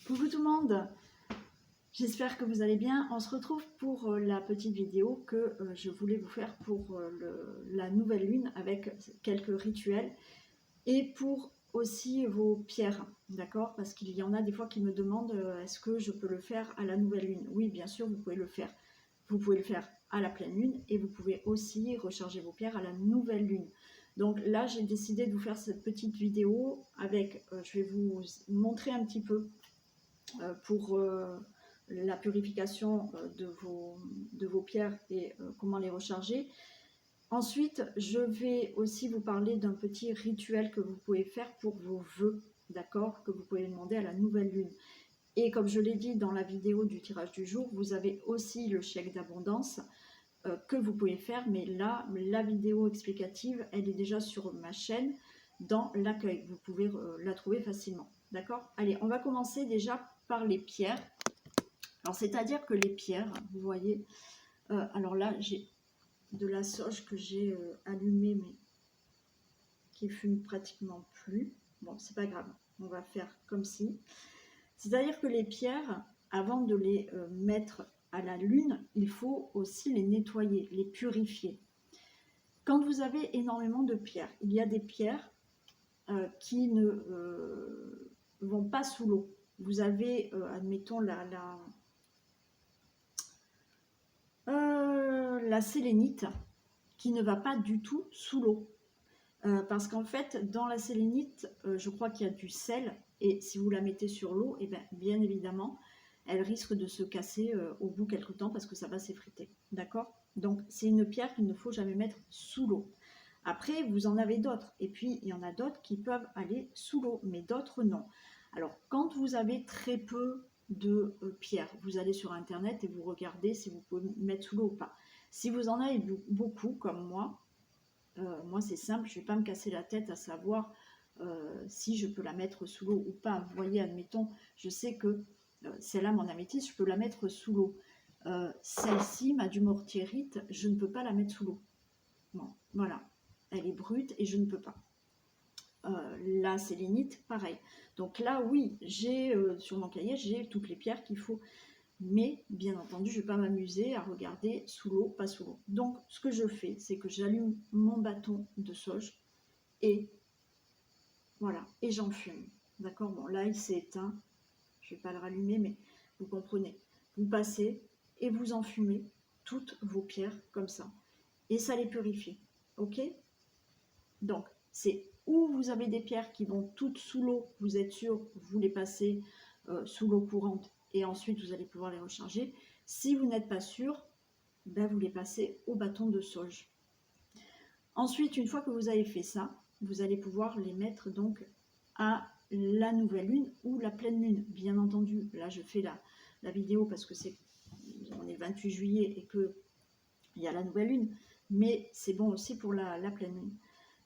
Coucou tout le monde, j'espère que vous allez bien. On se retrouve pour la petite vidéo que je voulais vous faire pour la nouvelle lune avec quelques rituels et pour aussi vos pierres, d'accord? Parce qu'il y en a des fois qui me demandent est-ce que je peux le faire à la nouvelle lune? Oui, bien sûr, vous pouvez le faire. Vous pouvez le faire à la pleine lune et vous pouvez aussi recharger vos pierres à la nouvelle lune. Donc là, j'ai décidé de vous faire cette petite vidéo avec, je vais vous montrer un petit peu pour la purification de vos pierres et comment les recharger. Ensuite, je vais aussi vous parler d'un petit rituel que vous pouvez faire pour vos vœux, d'accord, que vous pouvez demander à la nouvelle lune. Et comme je l'ai dit dans la vidéo du tirage du jour, vous avez aussi le chèque d'abondance que vous pouvez faire, mais là, la vidéo explicative, elle est déjà sur ma chaîne dans l'accueil. Vous pouvez la trouver facilement, d'accord? Allez, on va commencer déjà par les pierres. Alors, c'est-à-dire que les pierres, vous voyez, alors là, j'ai de la sauge que j'ai allumée, mais qui fume pratiquement plus. Bon, c'est pas grave, on va faire comme si. C'est-à-dire que les pierres, avant de les mettre à la lune, il faut aussi les nettoyer, les purifier. Quand vous avez énormément de pierres, il y a des pierres qui ne vont pas sous l'eau. Vous avez, admettons, la sélénite qui ne va pas du tout sous l'eau. Parce qu'en fait, dans la sélénite, je crois qu'il y a du sel, et si vous la mettez sur l'eau, et bien évidemment, elle risque de se casser au bout de quelques temps parce que ça va s'effriter. D'accord? Donc, c'est une pierre qu'il ne faut jamais mettre sous l'eau. Après, vous en avez d'autres, et puis il y en a d'autres qui peuvent aller sous l'eau, mais d'autres non. Alors, quand vous avez très peu de pierres, vous allez sur Internet et vous regardez si vous pouvez mettre sous l'eau ou pas. Si vous en avez beaucoup, comme moi, c'est simple, je ne vais pas me casser la tête à savoir si je peux la mettre sous l'eau ou pas. Vous voyez, admettons, je sais que celle-là, mon améthyste, je peux la mettre sous l'eau. Celle-ci, ma dumortierite, je ne peux pas la mettre sous l'eau. Bon, voilà, elle est brute et je ne peux pas. La sélénite, pareil. Donc là, oui, j'ai sur mon cahier, j'ai toutes les pierres qu'il faut. Mais bien entendu, je ne vais pas m'amuser à regarder sous l'eau, pas sous l'eau. Donc, ce que je fais, c'est que j'allume mon bâton de sauge et voilà, et j'en fume. D'accord? Bon, là, il s'est éteint. Je ne vais pas le rallumer, mais vous comprenez. Vous passez et vous enfumez toutes vos pierres comme ça. Et ça les purifie. Ok? Donc, c'est où vous avez des pierres qui vont toutes sous l'eau, vous êtes sûr, vous les passez sous l'eau courante et ensuite vous allez pouvoir les recharger. Si vous n'êtes pas sûr, ben vous les passez au bâton de sauge. Ensuite, une fois que vous avez fait ça, vous allez pouvoir les mettre donc à la nouvelle lune ou la pleine lune. Bien entendu, là je fais la vidéo parce que on est le 28 juillet et que il y a la nouvelle lune, mais c'est bon aussi pour la pleine lune.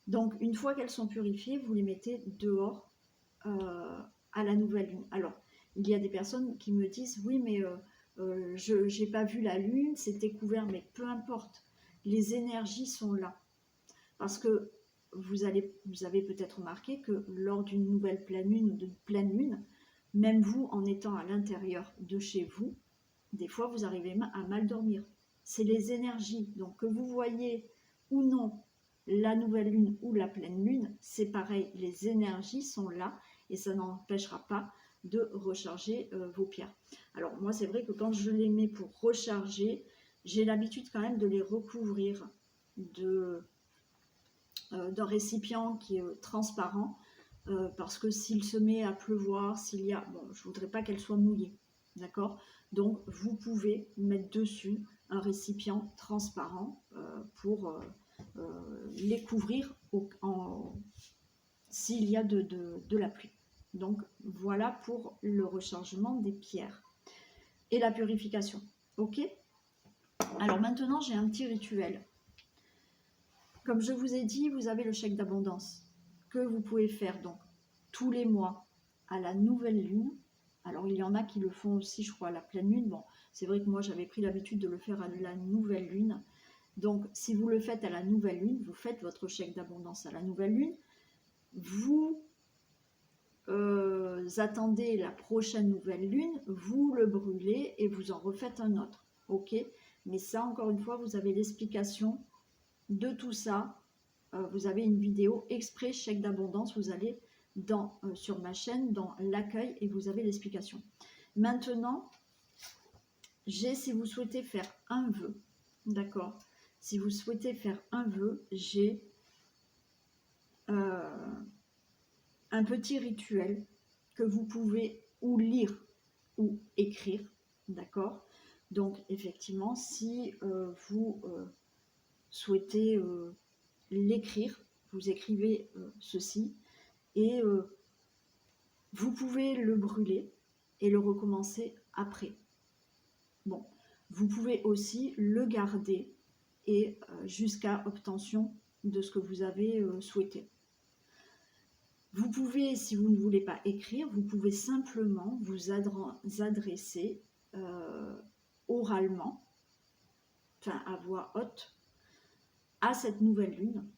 Donc, une fois qu'elles sont purifiées, vous les mettez dehors à la nouvelle lune. Alors, il y a des personnes qui me disent, oui, mais je n'ai pas vu la lune, c'était couvert, mais peu importe, les énergies sont là. Parce que vous avez peut-être remarqué que lors d'une nouvelle pleine lune ou d'une pleine lune, même vous, en étant à l'intérieur de chez vous, des fois, vous arrivez à mal dormir. C'est les énergies. Donc, que vous voyez ou non la nouvelle lune ou la pleine lune, c'est pareil, les énergies sont là et ça n'empêchera pas de recharger vos pierres. Alors moi c'est vrai que quand je les mets pour recharger, j'ai l'habitude quand même de les recouvrir d'un récipient qui est transparent parce que s'il se met à pleuvoir, s'il y a, bon, je voudrais pas qu'elle soit mouillée, d'accord? Donc vous pouvez mettre dessus un récipient transparent pour les couvrir s'il y a de la pluie. Donc voilà pour le rechargement des pierres et la purification. Ok? Alors maintenant j'ai un petit rituel. Comme je vous ai dit, vous avez le chèque d'abondance que vous pouvez faire donc tous les mois à la nouvelle lune. Alors il y en a qui le font aussi, je crois, à la pleine lune. Bon, c'est vrai que moi j'avais pris l'habitude de le faire à la nouvelle lune. Donc, si vous le faites à la nouvelle lune, vous faites votre chèque d'abondance à la nouvelle lune, vous attendez la prochaine nouvelle lune, vous le brûlez et vous en refaites un autre. Ok? Mais ça, encore une fois, vous avez l'explication de tout ça. Vous avez une vidéo exprès chèque d'abondance. Vous allez sur ma chaîne, dans l'accueil, et vous avez l'explication. Maintenant, si vous souhaitez faire un vœu, d'accord? Si vous souhaitez faire un vœu, j'ai un petit rituel que vous pouvez ou lire ou écrire, d'accord? Donc, effectivement, si vous souhaitez l'écrire, vous écrivez ceci et vous pouvez le brûler et le recommencer après. Bon, vous pouvez aussi le garder et jusqu'à obtention de ce que vous avez souhaité. Vous pouvez, si vous ne voulez pas écrire, vous pouvez simplement vous adresser oralement, enfin à voix haute, à cette nouvelle lune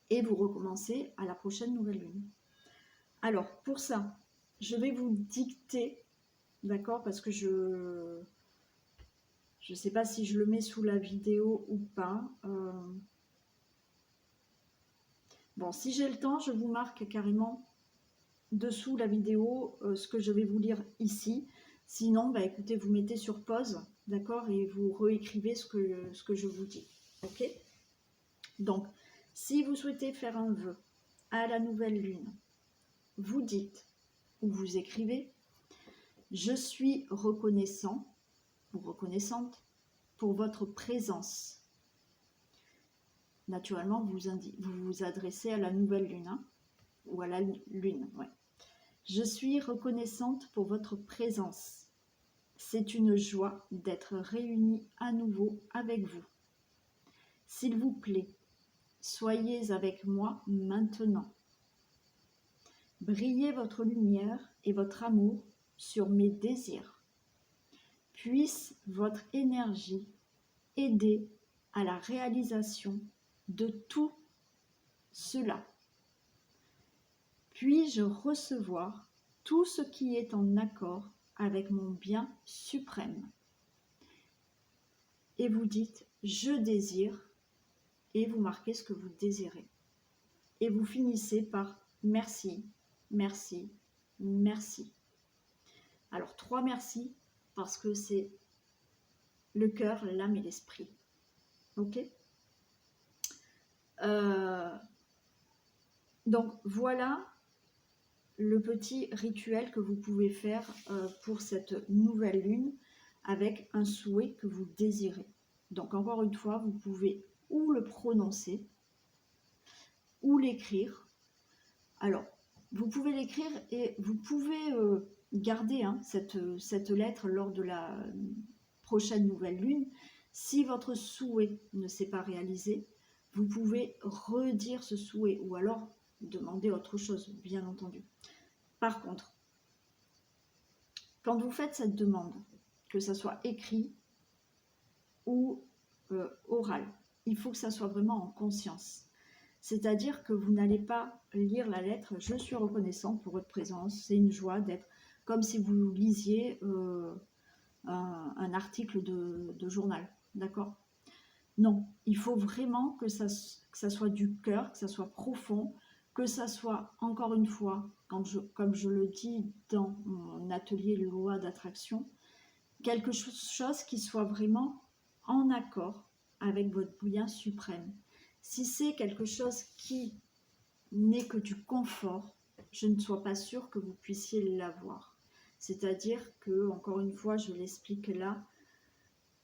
et vous recommencez à la prochaine nouvelle lune. Alors, pour ça, je vais vous dicter, d'accord, parce que je ne sais pas si je le mets sous la vidéo ou pas. Bon, si j'ai le temps, je vous marque carrément dessous la vidéo ce que je vais vous lire ici. Sinon, bah, écoutez, vous mettez sur pause, d'accord, et vous réécrivez ce que je vous dis. Ok? Donc, si vous souhaitez faire un vœu à la nouvelle lune, vous dites ou vous écrivez « Je suis reconnaissant ou reconnaissante pour votre présence ». Naturellement, vous vous adressez à la nouvelle lune, hein, ou à la lune, ouais. Je suis reconnaissante pour votre présence. C'est une joie d'être réunie à nouveau avec vous. S'il vous plaît, soyez avec moi maintenant. Brillez votre lumière et votre amour sur mes désirs. Puisse votre énergie aider à la réalisation de tout cela. Puis-je recevoir tout ce qui est en accord avec mon bien suprême. Et vous dites « Je désire » et vous marquez ce que vous désirez. Et vous finissez par « Merci, merci, merci ». Alors 3 merci parce que c'est le cœur, l'âme et l'esprit. Ok? Donc voilà le petit rituel que vous pouvez faire pour cette nouvelle lune avec un souhait que vous désirez. Donc encore une fois, vous pouvez ou le prononcer ou l'écrire. Alors, vous pouvez l'écrire et vous pouvez garder cette lettre lors de la prochaine nouvelle lune. Si votre souhait ne s'est pas réalisé, vous pouvez redire ce souhait ou alors demander autre chose, bien entendu. Par contre, quand vous faites cette demande, que ça soit écrit ou oral, il faut que ça soit vraiment en conscience. C'est-à-dire que vous n'allez pas lire la lettre « Je suis reconnaissante pour votre présence, c'est une joie d'être » comme si vous lisiez un article de journal, d'accord? Non, il faut vraiment que ça soit du cœur, que ça soit profond, que ça soit, encore une fois, comme je le dis dans mon atelier loi d'attraction, quelque chose qui soit vraiment en accord avec votre bien suprême. Si c'est quelque chose qui n'est que du confort, je ne suis pas sûre que vous puissiez l'avoir. C'est-à-dire que, encore une fois, je l'explique là,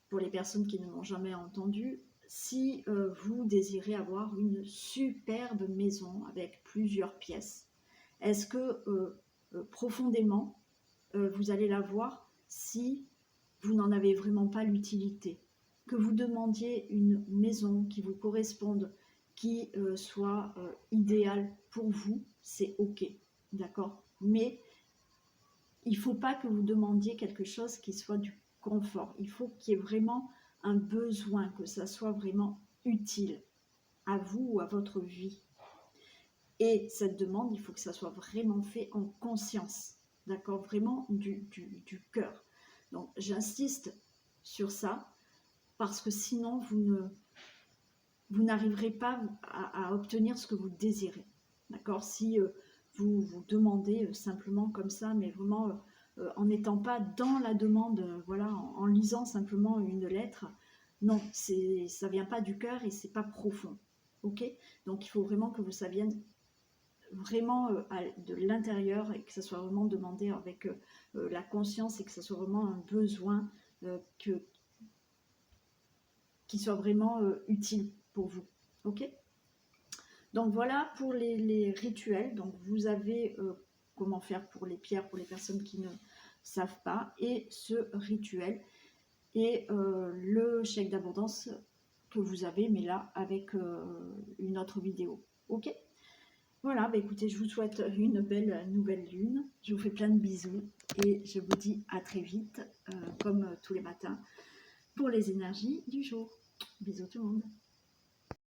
pour les personnes qui ne m'ont jamais entendu, si vous désirez avoir une superbe maison avec plusieurs pièces, est-ce que profondément, vous allez la voir si vous n'en avez vraiment pas l'utilité? Que vous demandiez une maison qui vous corresponde, qui soit idéale pour vous, c'est ok, d'accord? Mais il ne faut pas que vous demandiez quelque chose qui soit du confort. Il faut qu'il y ait vraiment un besoin, que ça soit vraiment utile à vous ou à votre vie. Et cette demande, il faut que ça soit vraiment fait en conscience, d'accord? Vraiment du cœur. Donc j'insiste sur ça, parce que sinon vous n'arriverez pas à obtenir ce que vous désirez, d'accord? Si vous vous demandez simplement comme ça, mais vraiment en n'étant pas dans la demande, voilà, en lisant simplement une lettre, non, ça vient pas du cœur et c'est pas profond, ok? Donc il faut vraiment que ça vienne vraiment de l'intérieur et que ça soit vraiment demandé avec la conscience et que ça soit vraiment un besoin qui soit vraiment utile pour vous, ok? Donc voilà pour les rituels. Donc vous avez comment faire pour les pierres, pour les personnes qui ne savent pas, et ce rituel, et le chèque d'abondance que vous avez, mais là avec une autre vidéo, ok? Voilà, bah écoutez, je vous souhaite une belle nouvelle lune, je vous fais plein de bisous, et je vous dis à très vite, comme tous les matins, pour les énergies du jour. Bisous tout le monde.